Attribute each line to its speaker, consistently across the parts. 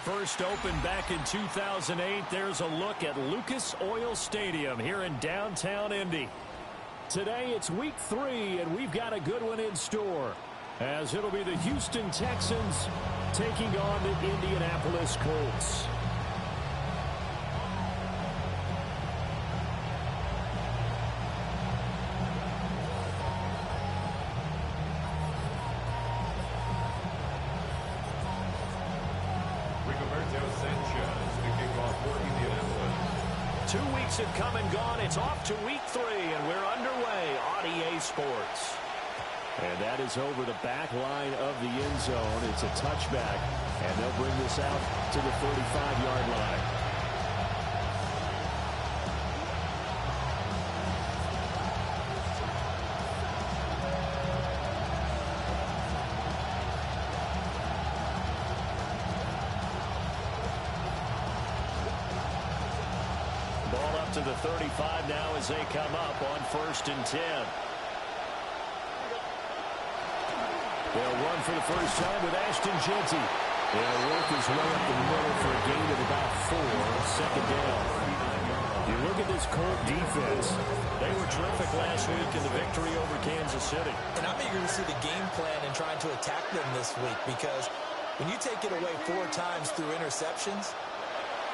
Speaker 1: First opened back in 2008, there's a look at Lucas Oil Stadium here in downtown Indy. Today it's week 3, and we've got a good one in store, as it'll be the Houston Texans taking on the Indianapolis Colts. Have come and gone. It's off to week 3, and we're underway on EA Sports. And that is over the back line of the end zone. It's a touchback, and they'll bring this out to the 35-yard line. To the 35 now as they come up on 1st and 10. They'll run for the first time with Ashton Jeanty. They'll work his way up the middle for a gain of about 4, second down. You look at this Colt defense. They were terrific last week in the victory over Kansas City.
Speaker 2: And I'm eager to see the game plan and trying to attack them this week, because when you take it away 4 times through interceptions,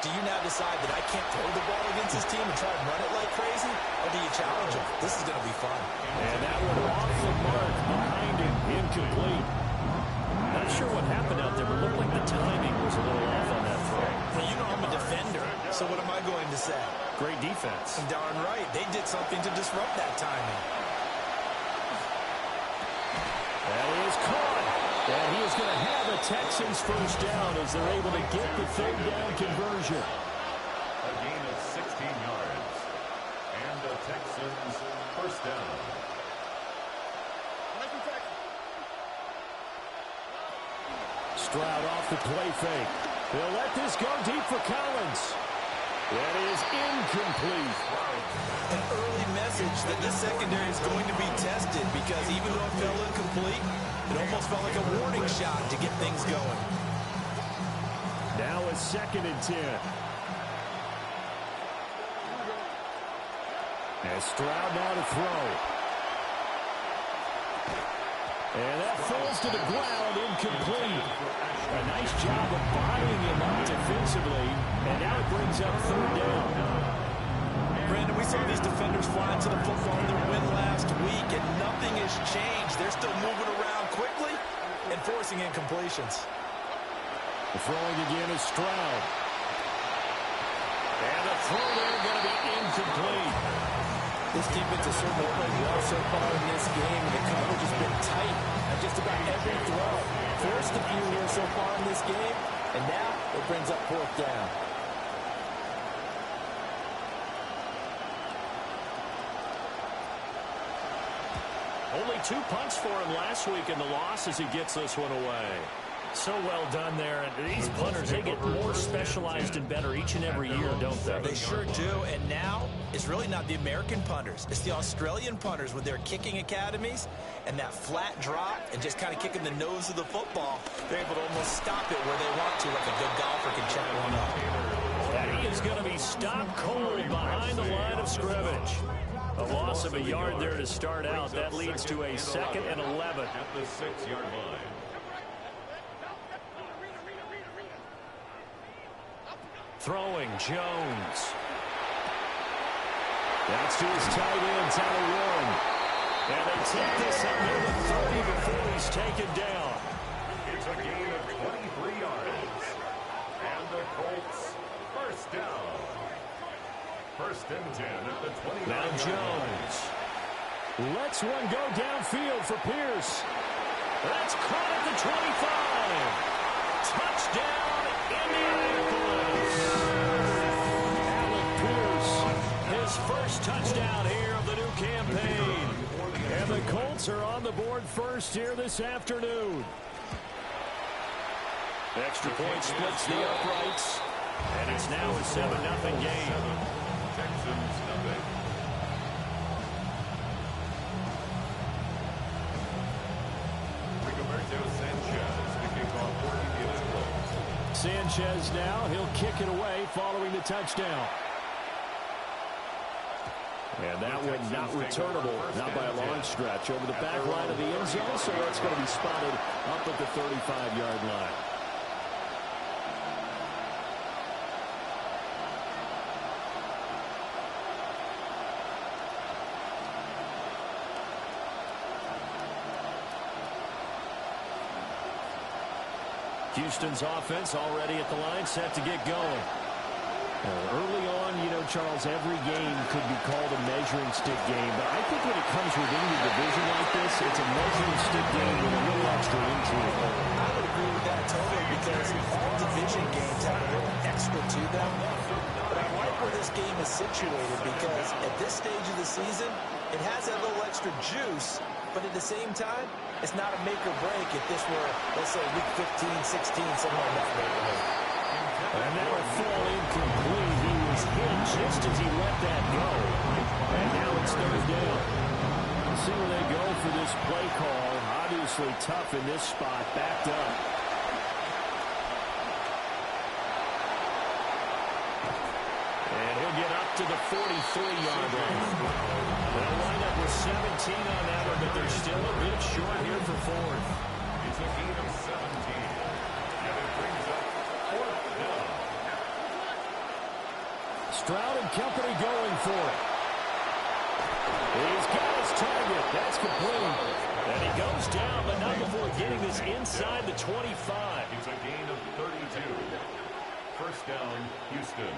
Speaker 2: do you now decide that I can't throw the ball against this team and try and run it like crazy? Or do you challenge them? This is going to be fun.
Speaker 1: And that one off the mark behind him, incomplete. Not sure what happened out there, but looked like the timing was a little off on that throw.
Speaker 2: Well, you know I'm a defender, so what am I going to say?
Speaker 1: Great defense.
Speaker 2: Darn right. They did something to disrupt that timing.
Speaker 1: That is caught. And he is going to have a Texans first down as they're able to get the third down conversion.
Speaker 3: A gain of 16 yards. And the Texans first down.
Speaker 1: Stroud off the play fake. They'll let this go deep for Collins. That is incomplete.
Speaker 2: An early message that the secondary is going to be tested, because even though it fell incomplete, it almost felt like a warning shot to get things going.
Speaker 1: Now a 2nd and 10. And Stroud now to throw. And that falls to the ground, incomplete. A nice job of buying him up defensively, and now it brings up 3rd down.
Speaker 2: Brandon, we saw these defenders flying to the football in their win last week, and nothing has changed. They're still moving around quickly and forcing incompletions.
Speaker 1: The throwing again is Stroud. And the throw there going to be incomplete.
Speaker 2: This defense has certainly played well so far in this game, and the coverage has been tight on just about every throw. Forced a few here so far in this game, and now it brings up 4th down.
Speaker 1: Only 2 punts for him last week in the loss as he gets this one away. So well done there. And these punters, they get more specialized and better each and every year, don't they?
Speaker 2: They sure do. And now it's really not the American punters. It's the Australian punters with their kicking academies and that flat drop and just kind of kicking the nose of the football. They're able to almost stop it where they want to, like a good golfer can check one up.
Speaker 1: And he is going to be stopped cold behind the line of scrimmage. A loss of a yard there to start out. That leads to a 2nd and 11.
Speaker 3: At the 6-yard line.
Speaker 1: Throwing, Jones. That's to his tight end, Tyler Warren. And they take this up near the 30 before he's taken down.
Speaker 3: It's a gain of 23 yards. And the Colts first down. 1st and 10 at the 29.
Speaker 1: Now Jones lets one go downfield for Pierce. That's caught at the 25. Touchdown, Indianapolis. Alec Pierce, his his first touchdown here of the new campaign. And the Colts are on the board first here this afternoon. Extra point splits the uprights. And it's now a 7-0 game.
Speaker 3: Texans nothing. Rigoberto Sanchez to kick off for Indianapolis.
Speaker 1: Sanchez now, he'll kick it away following the touchdown. And that one not returnable, not by a long stretch, over the back line of the end zone, so that's going to be spotted up at the 35-yard line. Houston's offense already at the line, set to get going. Early on, you know, Charles, every game could be called a measuring stick game, but I think when it comes within the division like this, it's a measuring stick game with a little extra intrigue.
Speaker 2: I would agree with that totally, because all division games have a little extra to them. But I like where this game is situated, because at this stage of the season, it has that little extra juice, but at the same time, it's not a make or break if this were, let's say, week 15, 16, somewhere in that neighborhood.
Speaker 1: And now a fall incomplete. He was hit just as he let that go. And now it's third down. We'll see where they go for this play call. Obviously tough in this spot, backed up. And he'll get up to the 43-yard line. They'll wind up with 17 on that one, but they're still a bit short here for fourth.
Speaker 3: It's a gain of 17. And it brings up fourth down.
Speaker 1: Stroud and company going for it. He's got his target. That's complete. And he goes down, but not before getting this inside the 25.
Speaker 3: It's a gain of 32. First down, Houston.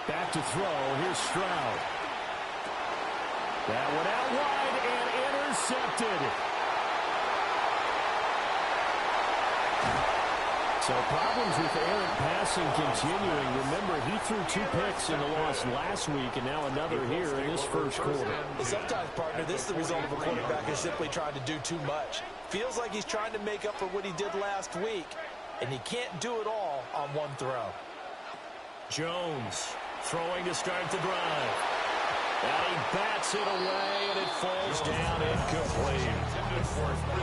Speaker 1: Back to throw. Here's Stroud. That one out wide and intercepted. So problems with errant passing continuing. Remember, he threw 2 picks in the loss last week, and now another here in this first quarter.
Speaker 2: Sometimes, partner, this is the result of a quarterback who's simply trying to do too much. Feels like he's trying to make up for what he did last week, and he can't do it all on one throw.
Speaker 1: Jones throwing to start the drive. And he bats it away, and it falls down incomplete.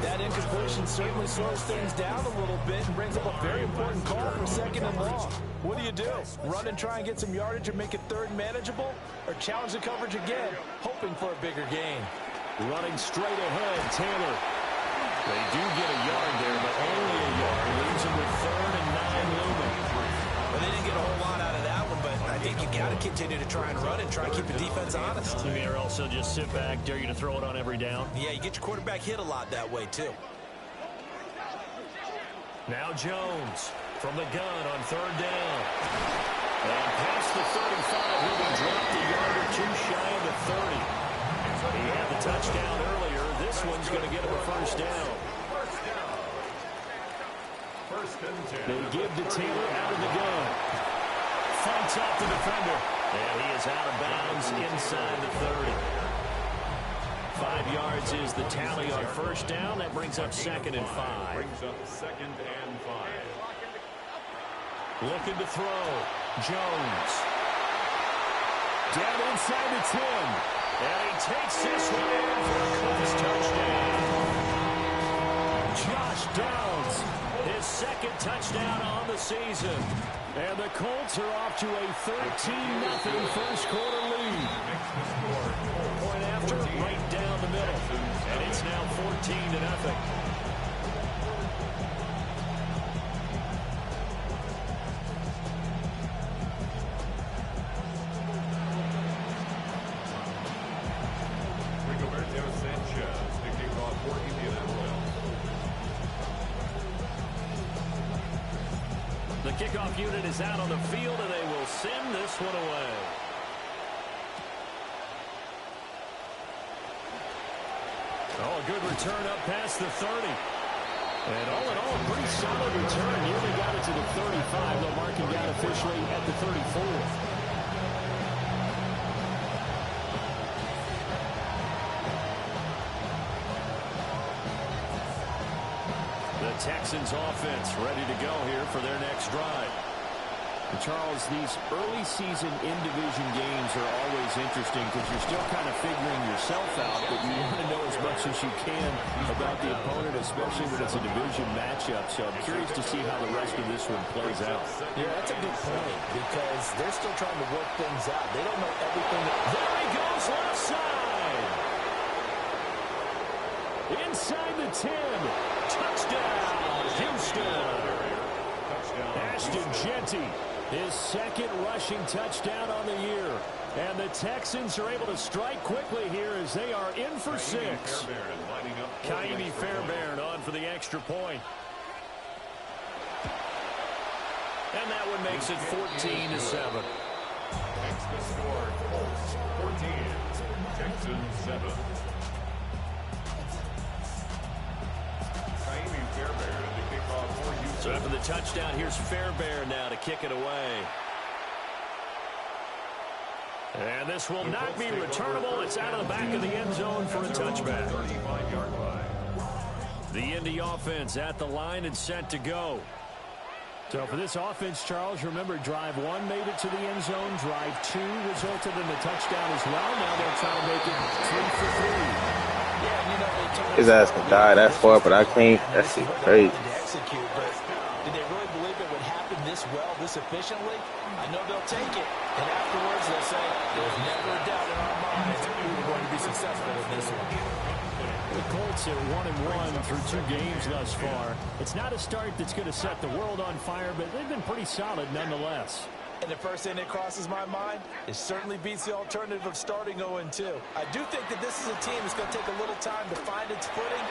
Speaker 2: That incompletion certainly slows things down a little bit and brings up a very important call for second and long. What do? Run and try and get some yardage or make it third manageable? Or challenge the coverage again, hoping for a bigger gain?
Speaker 1: Running straight ahead, Taylor. They do get a yard there, but only a yard. Leaves him with third and 9 looming.
Speaker 2: Well, they didn't get a whole lot out of that one, but I think you got to continue to try and run and try and keep the defense honest.
Speaker 1: You may also just sit back, dare you to throw it on every down.
Speaker 2: Yeah, you get your quarterback hit a lot that way, too.
Speaker 1: Now Jones from the gun on third down. And past the 35, he'll be dropped a yard or 2 shy of the 30. He had the touchdown earlier. This one's going to get him a first down.
Speaker 3: First and 10.
Speaker 1: They give to Taylor out of the gun. Fights off the defender. And he is out of bounds inside the 30. 5 yards is the tally on first down. That brings up second and 5.
Speaker 3: Brings up second and 5.
Speaker 1: Looking to throw. Jones. Down inside the 10. And he takes this one in for a Colts touchdown. Josh Downs, his second touchdown on the season. And the Colts are off to a 13-0 first quarter lead. Point after, right down the middle. And it's now 14-0.
Speaker 3: Rigoberto Sanchez to kick off for Indianapolis.
Speaker 1: The kickoff unit is out on the field, and they will send this one away. Oh, a good return up past the 30. And all in all, a pretty solid return. Nearly got it to the 35. They'll mark him down officially at the 34. The Texans offense ready to go here for their next drive. And Charles, these early season in-division games are always interesting because you're still kind of figuring yourself out, but you want to know as much as you can about the opponent, especially when it's a division matchup. So I'm curious to see how the rest of this one plays out.
Speaker 2: Yeah, that's a good point because they're still trying to work things out. They don't know everything.
Speaker 1: There he goes, left side. Inside the 10. Touchdown, Houston. Ashton Jeanty, his second rushing touchdown on the year. And the Texans are able to strike quickly here as they are in for 6. Ka'imi Fairbairn on for the extra point. And that one makes it 14-7.
Speaker 3: Makes the score Colts 14, Texans 7. Ka'imi Fairbairn at the kickoff for Houston.
Speaker 1: So after the touchdown, here's Fairbairn now to kick it away. And this will not be returnable. It's out of the back of the end zone for a touchback.
Speaker 3: 35-yard line.
Speaker 1: The Indy offense at the line and set to go. So for this offense, Charles, remember drive 1 made it to the end zone. Drive 2 resulted in the touchdown as well. Now they're trying to make it 3 for 3.
Speaker 2: Yeah, you know,
Speaker 4: His ass can die that far, but I can't. That shit crazy.
Speaker 2: Execute, but did they really believe it would happen this well, this efficiently? I know they'll take it, and afterwards they'll say, there's never a doubt in our minds we were going to be successful in this one.
Speaker 1: The Colts are 1-1 through 2 games thus far. It's not a start that's going to set the world on fire, but they've been pretty solid nonetheless.
Speaker 2: And the first thing that crosses my mind, it certainly beats the alternative of starting 0-2. I do think that this is a team that's going to take a little time to find its footing,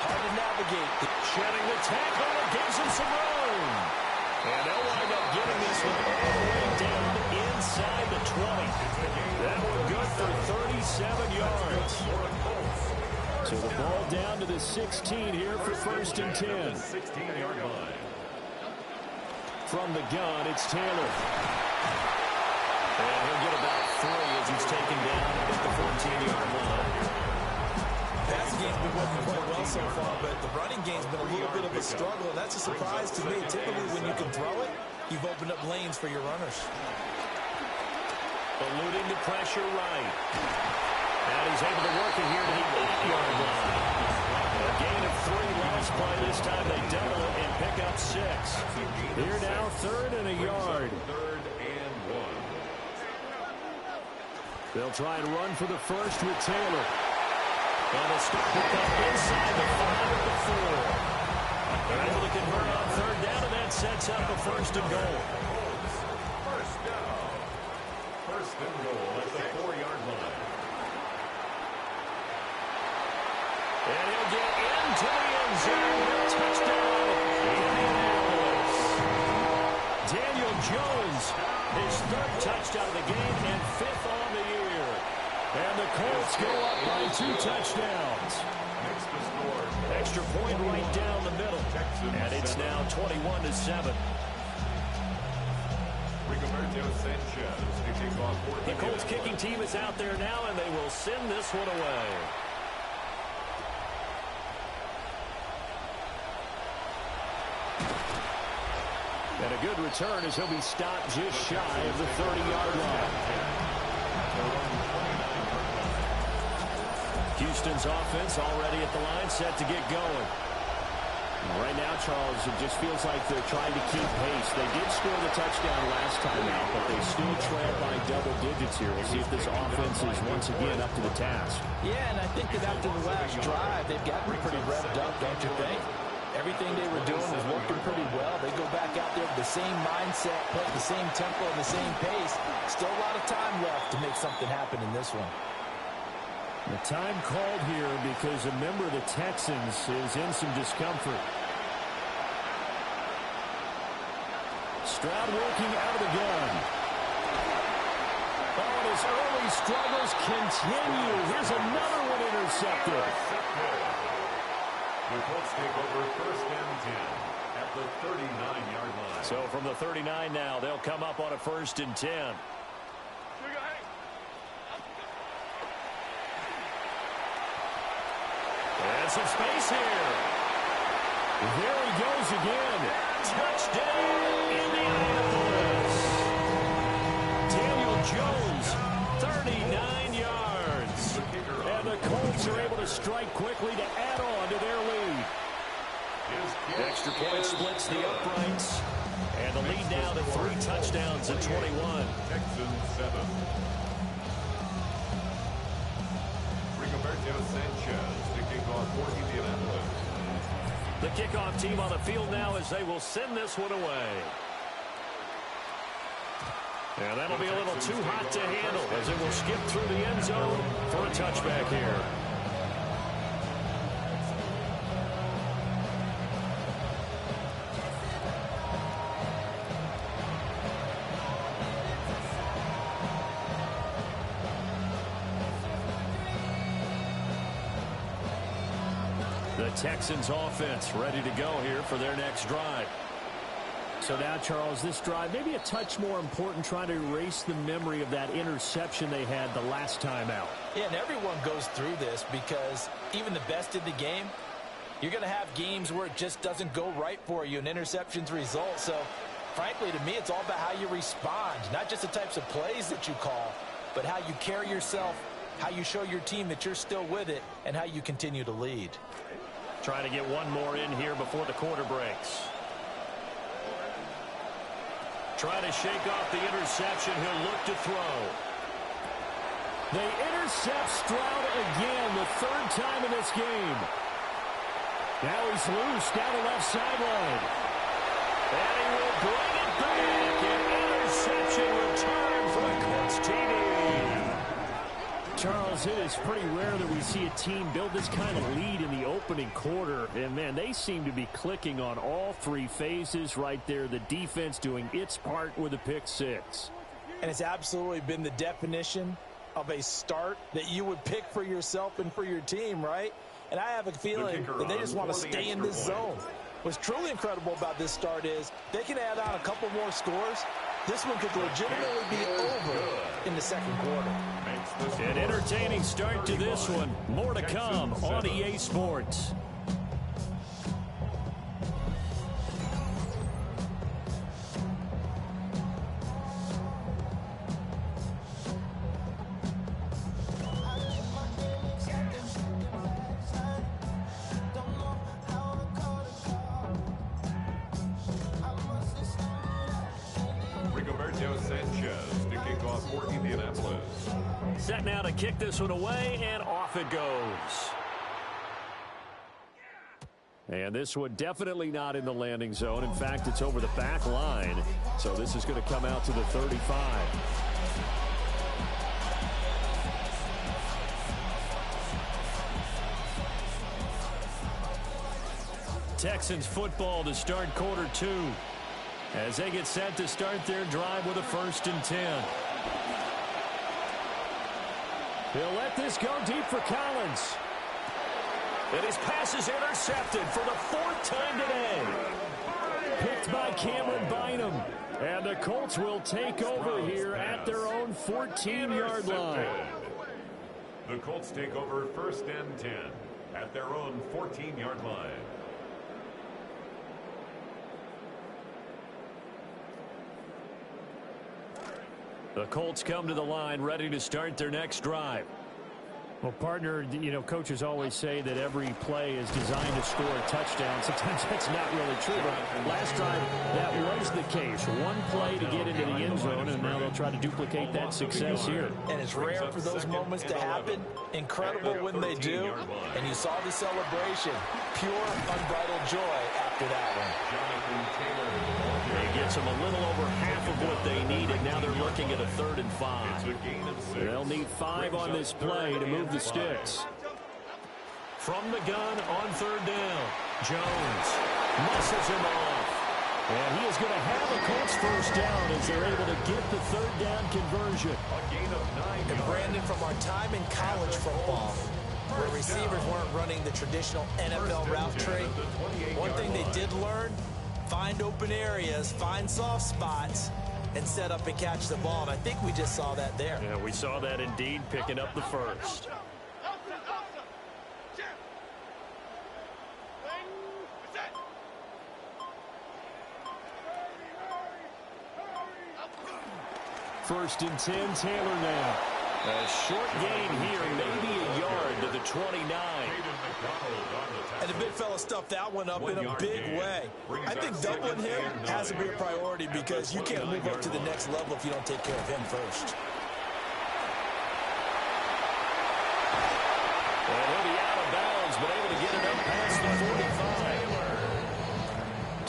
Speaker 2: hard to navigate.
Speaker 1: Shedding the tackle, it gives him some room. And they'll wind up getting this one all the way down inside the 20. That one good for 37 yards. So the ball down to the 16 here for 1st and 10.
Speaker 3: 16-yard line.
Speaker 1: From the gun, it's Taylor. And he'll get about 3 as he's taken down at the 14-yard line.
Speaker 2: Passing game's been working quite well so far, but the running game's been a little bit of a struggle, and that's a surprise to me. Typically, when you can throw it, you've opened up lanes for your runners.
Speaker 1: Eluding the pressure right. And he's able to work it here to the 8-yard line. A gain of 3 last play. This time they double it and pick up 6. Here now, 3rd and a yard.
Speaker 3: 3rd and 1.
Speaker 1: They'll try and run for the first with Taylor. And they'll start with that inside the 5 at the 4. They're able to convert on 3rd down, and that sets up a 1st and goal.
Speaker 3: First down. 1st and goal at the 4-yard line.
Speaker 1: And he'll get into the end zone. Touchdown, Indianapolis. Daniel Jones, his 3rd touchdown of the game and 5th on the year. And the Colts go up by 2 touchdowns.
Speaker 3: Makes the score.
Speaker 1: Extra point right down the middle. And it's now 21-7.
Speaker 3: Rigoberto Sanchez to kick off for
Speaker 1: The Colts kicking team is out there now, and they will send this one away. And a good return as he'll be stopped just shy of the 30-yard line. Houston's offense already at the line, set to get going. Right now, Charles, it just feels like they're trying to keep pace. They did score the touchdown last time out, but they still trail by double digits here. We'll see if this offense is once again up to the task.
Speaker 2: Yeah, and I think that after the last drive, they've gotten pretty revved up, don't you think? Everything they were doing was working pretty well. They go back out there with the same mindset, play the same tempo and the same pace. Still a lot of time left to make something happen in this one.
Speaker 1: The time called here because a member of the Texans is in some discomfort. Stroud working out of the gun. Oh, and his early struggles continue. Here's another one intercepted.
Speaker 3: The Colts take over 1st and 10 at the 39-yard line.
Speaker 1: So from the 39 now, they'll come up on a 1st and 10. And some space here. There he goes again. Touchdown, Indianapolis. Daniel Jones, 39 yards. And the Colts are able to strike quickly to add on to their lead. The extra point splits the uprights. And the lead now to 3 touchdowns at 21.
Speaker 3: Texans 7. Rigoberto Sanchez to kick off for Indianapolis.
Speaker 1: The kickoff team on the field now as they will send this one away. And that'll be a little too hot to handle as it will skip through the end zone for a touchback here. The Texans offense ready to go here for their next drive. So now, Charles, this drive maybe a touch more important, trying to erase the memory of that interception they had the last time out.
Speaker 2: Yeah, and everyone goes through this because even the best in the game, you're going to have games where it just doesn't go right for you and interceptions result. So, frankly, to me, it's all about how you respond, not just the types of plays that you call, but how you carry yourself, how you show your team that you're still with it, and how you continue to lead.
Speaker 1: Trying to get one more in here before the quarter breaks. Trying to shake off the interception. He'll look to throw. They intercept Stroud again, the 3rd time in this game. Now he's loose down the left sideline. And he will bring it back. An interception return for the Colts TD. Charles, it is pretty rare that we see a team build this kind of lead in the opening quarter. And, man, they seem to be clicking on all 3 phases right there. The defense doing its part with a pick 6.
Speaker 2: And it's absolutely been the definition of a start that you would pick for yourself and for your team, right? And I have a feeling that they just want to stay in this zone. What's truly incredible about this start is they can add on a couple more scores. This one could legitimately be over in the 2nd quarter.
Speaker 1: An entertaining start to this one. More to come on EA Sports.
Speaker 3: Rigoberto Sanchez to kick off for Indianapolis.
Speaker 1: Set now to kick this one away, and off it goes. And this one definitely not in the landing zone. In fact, it's over the back line. So this is going to come out to the 35. Texans football to start quarter 2. As they get set to start their drive with a 1st and 10. He'll let this go deep for Collins. And his pass is intercepted for the 4th time today. Picked by Cameron Bynum. And the Colts will take over here at their own 14-yard line.
Speaker 3: The Colts take over 1st and 10 at their own 14-yard line.
Speaker 1: The Colts come to the line ready to start their next drive. Well, partner, you know, coaches always say that every play is designed to score a touchdown. Sometimes that's not really true. But last time, that was the case. One play to get into the end zone, and now they'll try to duplicate that success here.
Speaker 2: And it's rare for those moments to happen. Incredible when they do. And you saw the celebration. Pure, unbridled joy after that one.
Speaker 1: It gets them a little over half of what they needed. Now they're looking at a 3rd and 5. They'll need 5 on this play to move the sticks. From the gun on 3rd down, Jones muscles him off. And he is going to have a Colts 1st down as they're able to get the 3rd down conversion.
Speaker 3: A gain of 9
Speaker 2: And Brandon, from our time in college football, where receivers weren't running the traditional NFL route tree. One thing they did learn, find open areas, find soft spots, and set up and catch the ball. And I think we just saw that there.
Speaker 1: Yeah, we saw that indeed, picking up the first. First and 10, Taylor now. A short gain here, maybe a yard to the 29.
Speaker 2: And the big fella stuffed that one up in a big way. I think doubling him has to be a priority because you can't move up to the next level if you don't take care of him first.
Speaker 1: And he'll be out of bounds, but able to get it up past the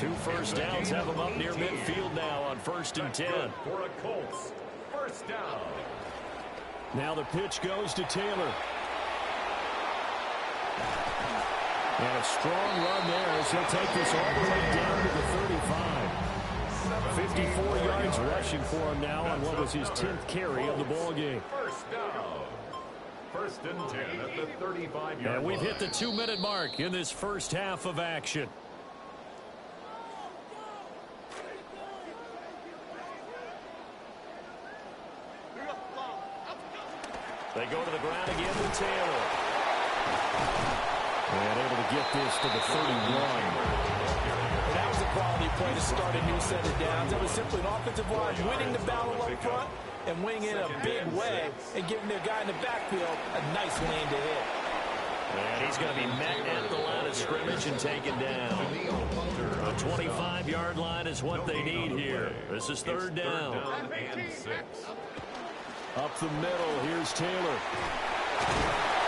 Speaker 1: 45. 2 first downs have him up near midfield now on first and 10.
Speaker 3: For a Colts first down.
Speaker 1: Now the pitch goes to Taylor. And a strong run there as he'll take this all the way down to the 35. 54 yards rushing for him now on what was his 10th carry of the ball game.
Speaker 3: First down. First and 10 at the 35-yard line.
Speaker 1: And we've hit the 2-minute mark in this first half of action. They go to the ground again with Taylor. And able to get this to the 31.
Speaker 2: And that was a quality play to start a new set of downs. It was simply an offensive line winning the battle up front and winning it in a big way and giving their guy in the backfield a nice lane to hit.
Speaker 1: And he's going to be met at the line of scrimmage and taken down. The 25-yard line is what they need here. This is third down. Up the middle, here's Taylor.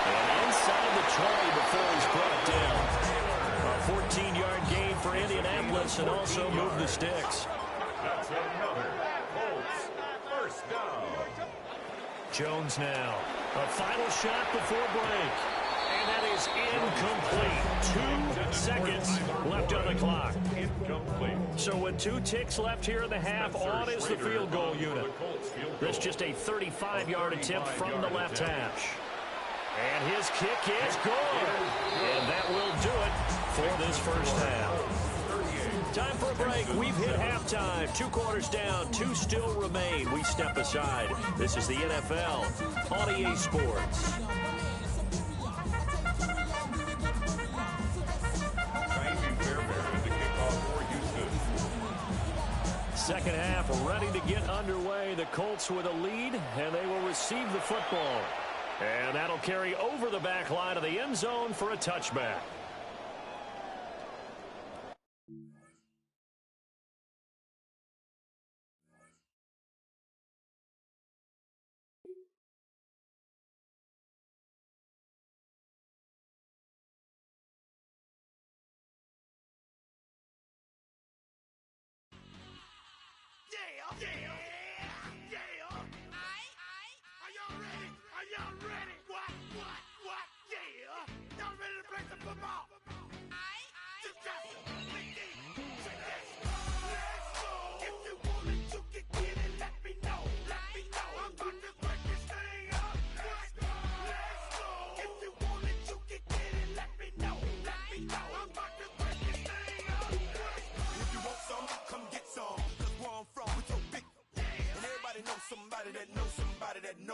Speaker 1: And inside the 20 before he's brought down. A 14-yard gain for Indianapolis and also move the sticks.
Speaker 3: That's another Colts first down.
Speaker 1: Jones now. A final shot before break. And that is incomplete. 2 seconds left on the clock.
Speaker 3: Incomplete.
Speaker 1: So with 2 ticks left here in the half, on is the field goal unit. That's just a 35-yard attempt from the left hash. And his kick is good. And that will do it for this first half. Time for a break. We've hit halftime. 2 quarters down. 2 still remain. We step aside. This is the NFL on EA Sports. Second half ready to get underway. The Colts with a lead, and they will receive the football. And that'll carry over the back line of the end zone for a touchback.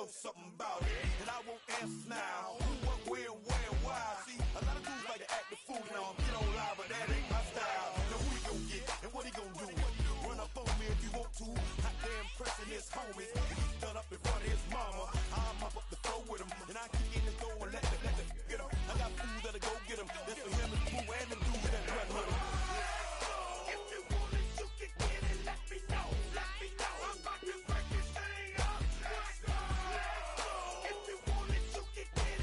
Speaker 5: Something about it, and I won't answer now. Who, what, where, why? See, a lot of dudes like to act the fool now. Get on live, but that ain't my style. Now who he gon' get, and what he gon' do? Run up on me if you want to. Hot damn pressing his homies. He's done up in front of his mama. I'm up the floor with him, and I kick in the door and let the get him. I got fools that'll go get him. That's for him and Pooh and the dudes that run with him. If you want it, you can get it. Let me know. Let me know. I'm about to break this thing up. If you want it, you can get it.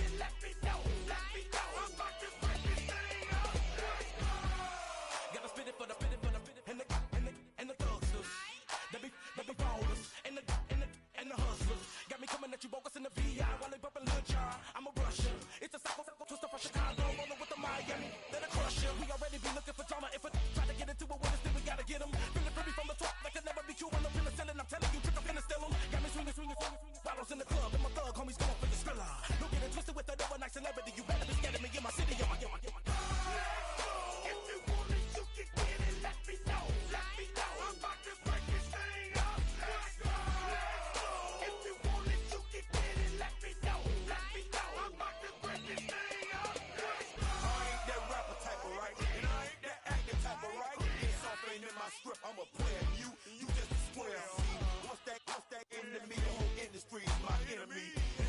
Speaker 5: my script, I'm a player. You just a square. See, once that enemy, the whole industry is my enemy.